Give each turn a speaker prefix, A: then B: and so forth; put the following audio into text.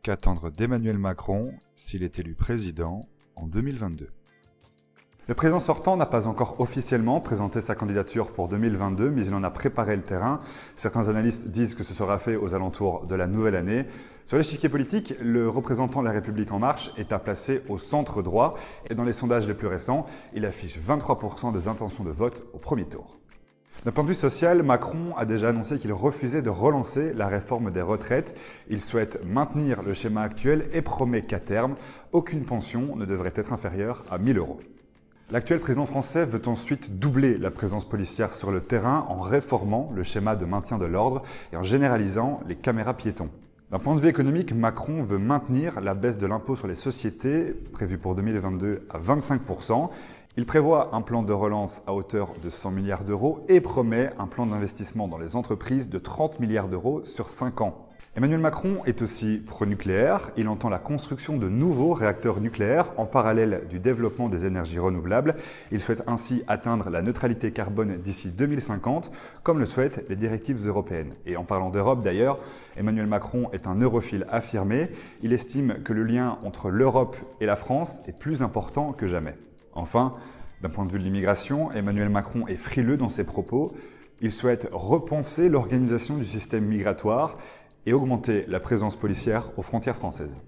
A: Qu'attendre d'Emmanuel Macron s'il est élu président en 2022? Le président sortant n'a pas encore officiellement présenté sa candidature pour 2022, mais il en a préparé le terrain. Certains analystes disent que ce sera fait aux alentours de la nouvelle année. Sur l'échiquier politique, le représentant de La République En Marche est à placer au centre droit et dans les sondages les plus récents, il affiche 23% des intentions de vote au premier tour. D'un point de vue social, Macron a déjà annoncé qu'il refusait de relancer la réforme des retraites. Il souhaite maintenir le schéma actuel et promet qu'à terme, aucune pension ne devrait être inférieure à 1 000 €. L'actuel président français veut ensuite doubler la présence policière sur le terrain en réformant le schéma de maintien de l'ordre et en généralisant les caméras piétons. D'un point de vue économique, Macron veut maintenir la baisse de l'impôt sur les sociétés, prévue pour 2022 à 25%. Il prévoit un plan de relance à hauteur de 100 milliards d'euros et promet un plan d'investissement dans les entreprises de 30 milliards d'euros sur 5 ans. Emmanuel Macron est aussi pro-nucléaire. Il entend la construction de nouveaux réacteurs nucléaires en parallèle du développement des énergies renouvelables. Il souhaite ainsi atteindre la neutralité carbone d'ici 2050, comme le souhaitent les directives européennes. Et en parlant d'Europe d'ailleurs, Emmanuel Macron est un europhile affirmé. Il estime que le lien entre l'Europe et la France est plus important que jamais. Enfin, d'un point de vue de l'immigration, Emmanuel Macron est frileux dans ses propos. Il souhaite repenser l'organisation du système migratoire et augmenter la présence policière aux frontières françaises.